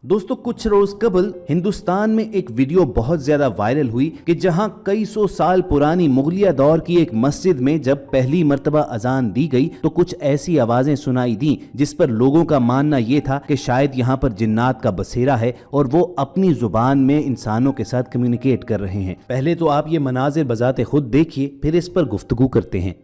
दोस्तों कुछ रोज कबल हिंदुस्तान में एक वीडियो बहुत ज्यादा वायरल हुई कि जहां कई सौ साल पुरानी मुगलिया दौर की एक मस्जिद में जब पहली मर्तबा अजान दी गई तो कुछ ऐसी आवाजें सुनाई दी जिस पर लोगों का मानना यह था कि शायद यहां पर जिन्नात का बसेरा है और वो अपनी जुबान में इंसानों के साथ कम्युनिकेट कर रहे हैं। पहले तो आप ये मनाजिर बजाते खुद देखिए, फिर इस पर गुफ्तगू करते हैं।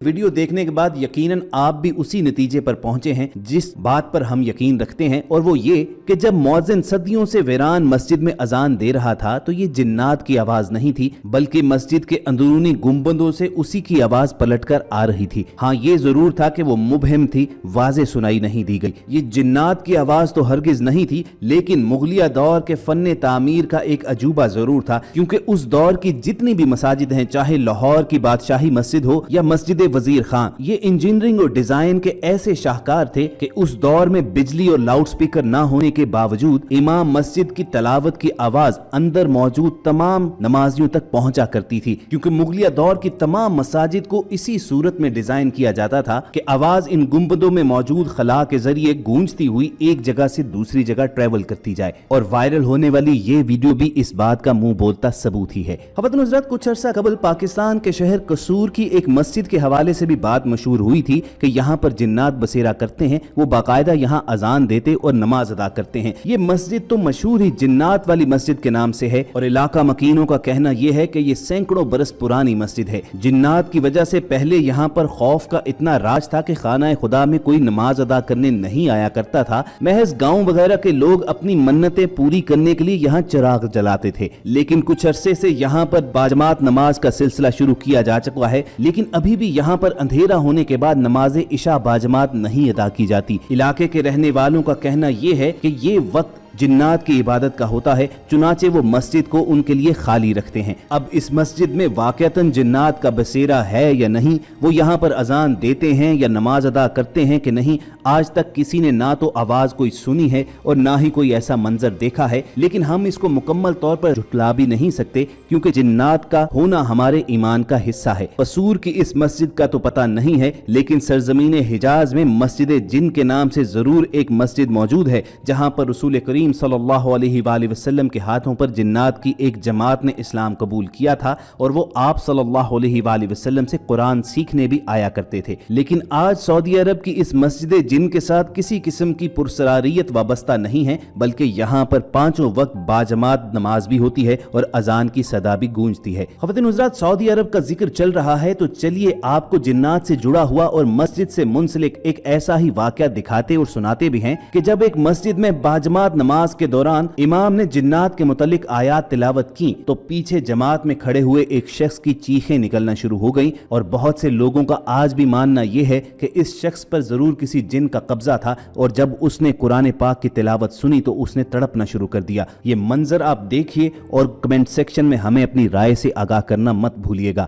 वीडियो देखने के बाद यकीनन आप भी उसी नतीजे पर पहुंचे हैं जिस बात पर हम यकीन रखते हैं, और वो ये कि जब मुअज्जिन सदियों से वीरान मस्जिद में अजान दे रहा था तो ये जिन्नात की आवाज नहीं थी, बल्कि मस्जिद के अंदरूनी गुंबदों से उसी की आवाज पलटकर आ रही थी। हाँ, ये जरूर था कि वो मुबहिम थी, वाज़े सुनाई नहीं दी गई। ये जिन्नात की आवाज तो हरगिज नहीं थी, लेकिन मुगलिया दौर के फन्ने तामीर का एक अजूबा जरूर था, क्योंकि उस दौर की जितनी भी मसाजिद हैं, चाहे लाहौर की बादशाही मस्जिद हो या मस्जिद वजीर खान, ये इंजीनियरिंग और डिजाइन के ऐसे शाहकार थे कि उस दौर में बिजली और लाउड स्पीकर ना होने के बावजूद इमाम मस्जिद की तलावत की आवाज अंदर मौजूद तमाम नमाजियों तक पहुंचा करती थी, क्योंकि मुगलिया दौर की तमाम मसाजिद को इसी सूरत में डिजाइन किया जाता था कि आवाज इन गुंबदों में मौजूद खला के जरिए गूंजती हुई एक जगह से दूसरी जगह ट्रेवल करती जाए। और वायरल होने वाली ये वीडियो भी इस बात का मुंह बोलता सबूत ही है। ख़वातीन व हज़रात, कुछ अरसा कबल पाकिस्तान के शहर कसूर की एक मस्जिद के हवाले से भी बात मशहूर हुई थी कि यहाँ पर जिन्नात बसेरा करते हैं, वो बाकायदा यहाँ अजान देते और नमाज अदा करते हैं। ये मस्जिद तो मशहूर ही जिन्नात वाली मस्जिद के नाम से है, और इलाका मकीनों का कहना यह है कि ये सैकड़ों बरस पुरानी मस्जिद है। जिन्नात की वजह से पहले यहाँ पर खौफ का इतना राज था कि खाना खुदा में कोई नमाज अदा करने नहीं आया करता था। महज गाँव वगैरह के लोग अपनी मन्नतें पूरी करने के लिए यहाँ चिराग जलाते थे। लेकिन कुछ अरसे से यहाँ पर बाजमात नमाज का सिलसिला शुरू किया जा चुका है, लेकिन अभी भी यहाँ पर अंधेरा होने के बाद नमाज़े इशा बाजमात नहीं अदा की जाती। इलाके के रहने वालों का कहना यह है कि ये वक्त जिन्नात की इबादत का होता है, चुनाचे वो मस्जिद को उनके लिए खाली रखते हैं। अब इस मस्जिद में वाकईतन जिन्नात का बसेरा है या नहीं, वो यहाँ पर अजान देते हैं या नमाज अदा करते हैं कि नहीं, आज तक किसी ने ना तो आवाज कोई सुनी है और ना ही कोई ऐसा मंजर देखा है। लेकिन हम इसको मुकम्मल तौर पर झुटला भी नहीं सकते, क्योंकि जिन्नात का होना हमारे ईमान का हिस्सा है। कसूर की इस मस्जिद का तो पता नहीं है, लेकिन सरजमीन हिजाज में मस्जिद जिन के नाम से जरूर एक मस्जिद मौजूद है, जहाँ पर रसूल करीम सल्लल्लाहु अलैहि वसल्लम के हाथों पर जिन्नात की एक जमात ने इस्लाम कबूल किया था, और वो आप सल्लल्लाहु अलैहि वसल्लम से कुरान सीखने भी आया करते थे। लेकिन आज सऊदी अरब की इस मस्जिद जिन के साथ किसी किस्म की पुरसरारियत वाबस्ता नहीं है, बल्कि यहाँ पर पांचों वक्त बाजमात नमाज भी होती है और अजान की सदा भी गूंजती है। ख़वातीन व हज़रात, सऊदी अरब का जिक्र चल रहा है तो चलिए आपको जिन्नात से जुड़ा हुआ और मस्जिद से मुंसलिक एक ऐसा ही वाकया दिखाते और सुनाते भी हैं कि जब एक मस्जिद में बाजमात नमाज के दौरान इमाम ने जिन्नात के मुतालिक आयात तिलावत की तो पीछे जमात में खड़े हुए एक शख्स की चीखें निकलना शुरू हो गईं, और बहुत से लोगों का आज भी मानना यह है कि इस शख्स पर जरूर किसी जिन का कब्जा था, और जब उसने कुरान पाक की तिलावत सुनी तो उसने तड़पना शुरू कर दिया। ये मंजर आप देखिए और कमेंट सेक्शन में हमें अपनी राय से आगाह करना मत भूलिएगा।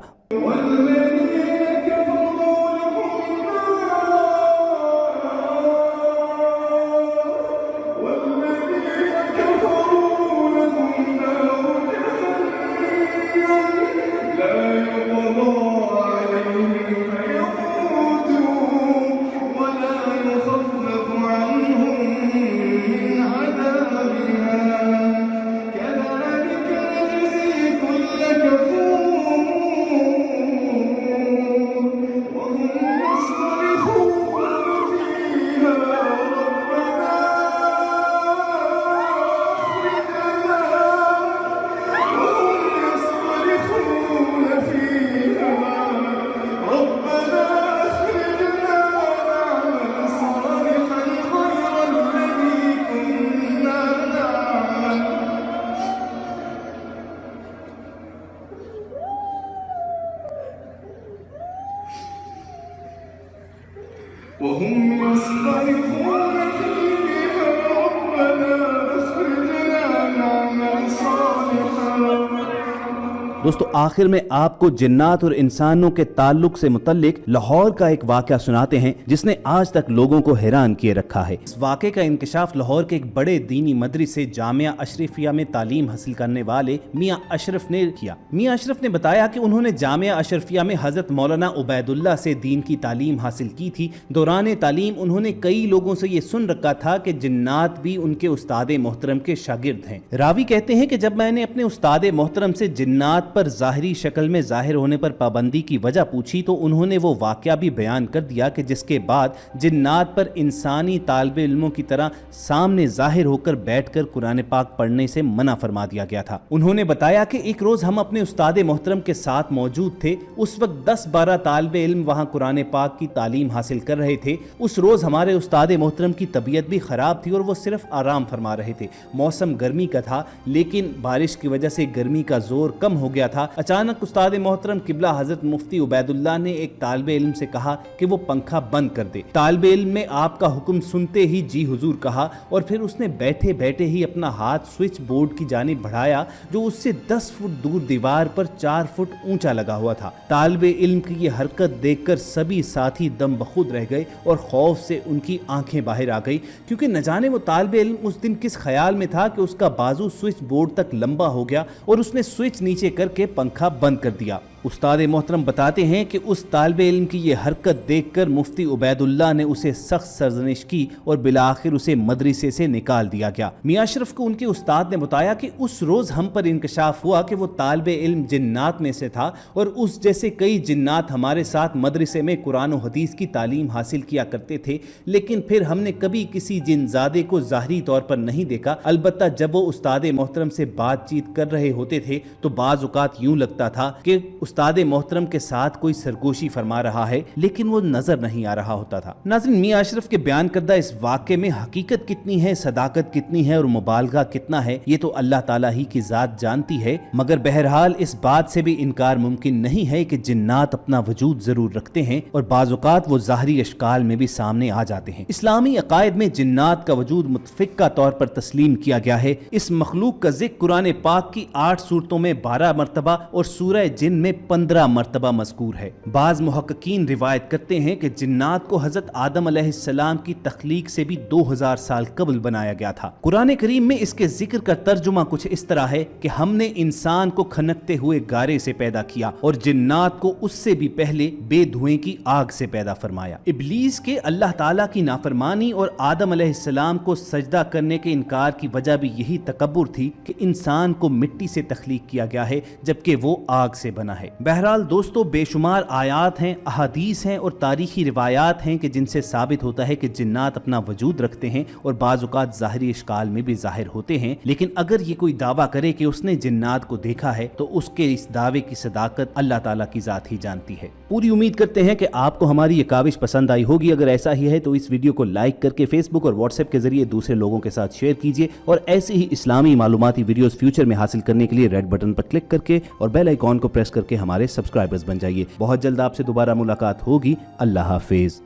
وهم يصطرخون فيها ربنا أخرجنا نعمل صالحا दोस्तों आखिर में आपको जिन्नात और इंसानों के ताल्लुक से मुतल्लिक लाहौर का एक वाक़या सुनाते हैं जिसने आज तक लोगों को हैरान किए रखा है। इस वाक़े का इंकिशाफ लाहौर के एक बड़े दीनी मदरसे जामिया अशरफिया में तालीम हासिल करने वाले मियाँ अशरफ ने किया। मियाँ अशरफ ने बताया कि उन्होंने जामिया अशरफिया में हज़रत मौलाना उबैदुल्लाह से दीन की तालीम हासिल की थी। दौरान तालीम उन्होंने कई लोगों से ये सुन रखा था कि जिन्नात भी उनके उस्ताद मोहतरम के शागिर्द हैं। रावी कहते हैं कि जब मैंने अपने उस्ताद मोहतरम से जिन्नात पर ज़ाहिरी शक्ल में ज़ाहिर होने पर पाबंदी की वजह पूछी तो उन्होंने वो वाक़या भी बयान कर दिया कि जिसके बाद जिन्नात पर इंसानी तालिबे इल्मों की तरह सामने ज़ाहिर होकर बैठकर कुरान पाक पढ़ने से मना फरमा दिया गया था। उन्होंने बताया कि एक रोज़ हम अपने उस्ताद मोहतरम के साथ मौजूद थे। उस वक्त 10-12 तालिबे इल्म वहाँ कुरान पाक की तालीम हासिल कर रहे थे। उस रोज़ हमारे उस्ताद मोहतरम की तबीयत भी ख़राब थी और वो सिर्फ आराम फरमा रहे थे। मौसम गर्मी का था लेकिन बारिश की वजह से गर्मी का जोर कम हो गया था। अचानक उस्ताद मोहतरम किबला हज़रत मुफ्ती उबैदुल्लाह ने एक तालिबे इल्म से कहा कि वो पंखा बंद कर दे। तालिबे इल्म ने आपका हुक्म सुनते ही जी हुजूर कहा और फिर उसने बैठे बैठे ही अपना हाथ स्विच बोर्ड की जानिब बढ़ाया जो उससे 10 फुट दूर दीवार पर 4 फुट ऊंचा लगा हुआ था। तालिबे इल्म की ये हरकत देखकर सभी साथी दम बखुद रह गए और खौफ से उनकी आंखें बाहर आ गई, क्योंकि न जाने वो तालिबे इल्म उस दिन किस ख्याल में था कि उसका बाजू स्विच बोर्ड तक लंबा हो गया और उसने स्विच नीचे करके पंखा बंद कर दिया। उस्ताद मोहतरम बताते हैं कि उस तालिबे इल्म की ये हरकत देखकर मुफ्ती उबैदुल्लाह ने उसे सख्त सरजनिश की और बिलाखिर उसे मदरसे से निकाल दिया गया। मियाँ अशरफ को उनके उस्ताद ने बताया कि उस रोज़ हम पर इंकशाफ हुआ कि वो तालिबे इल्म जिन्नात में से था और उस जैसे कई जिन्नात हमारे साथ मदरसे में कुरान और हदीस की तालीम हासिल किया करते थे, लेकिन फिर हमने कभी किसी जिनजादे को ज़ाहरी तौर पर नहीं देखा। अलबत्ता जब वो उस्ताद मोहतरम से बातचीत कर रहे होते थे तो बाज़ औक़ात यूँ लगता था कि उस्ताद मोहतरम के साथ कोई सरगोशी फरमा रहा है लेकिन वो नजर नहीं आ रहा होता था। नाज़रीन, मियाँ अशरफ के बयान करदा इस वाक़े में हकीकत कितनी है, सदाकत कितनी है और मुबालगा कितना है, ये तो अल्लाह ताला ही की ज़ात जानती है। मगर बहरहाल इस बात से भी इनकार मुमकिन नहीं है कि जिन्नात अपना वजूद जरूर रखते हैं और बाज़-औक़ात वो ज़ाहरी अशकाल में भी सामने आ जाते हैं। इस्लामी अकायद में जिन्नात का वजूद मुतफ़िक़ा तौर पर तस्लीम किया गया है। इस मखलूक का ज़िक्र कुरान पाक की 8 सूरतों में 12 मरतबा और सूरह जिन में 15 मरतबा मज़कूर है। बाज़ मुहक्किकीन रिवायत करते हैं कि जिन्नात को हज़रत आदम अलैहिस्सलाम की तख्लीक से भी 2000 साल कबल बनाया गया था। कुरान करीम में इसके जिक्र का तर्जुमा कुछ इस तरह है कि हमने इंसान को खनकते हुए गारे से पैदा किया और जिन्नात को उससे भी पहले बेधुएं की आग से पैदा फरमाया। इब्लीस के अल्लाह ताला की नाफरमानी और आदम अलैहिस्सलाम को सजदा करने के इनकार की वजह भी यही तकब्बुर थी कि इंसान को मिट्टी से तख्लीक किया गया है जबकि वो आग से बना है। बहरहाल दोस्तों, बेशुमार आयात हैं, अहादीस हैं और तारीखी रिवायात हैं कि जिनसे साबित होता है कि जिन्नात अपना वजूद रखते हैं और बाज़ औक़ात ज़ाहिरी इश्काल में भी ज़ाहिर होते हैं। लेकिन अगर ये कोई दावा करे कि उसने जिन्नात को देखा है तो उसके इस दावे की सदाकत अल्लाह ताला की ज़ात ही जानती है। पूरी उम्मीद करते हैं कि आपको हमारी ये काविश पसंद आई होगी। अगर ऐसा ही है तो इस वीडियो को लाइक करके फेसबुक और व्हाट्सएप के जरिए दूसरे लोगों के साथ शेयर कीजिए और ऐसे ही इस्लामी मालूमाती वीडियोस फ्यूचर में हासिल करने के लिए रेड बटन पर क्लिक करके और बेल आइकॉन को प्रेस करके हमारे सब्सक्राइबर्स बन जाइए। बहुत जल्द आपसे दोबारा मुलाकात होगी। अल्लाह हाफिज।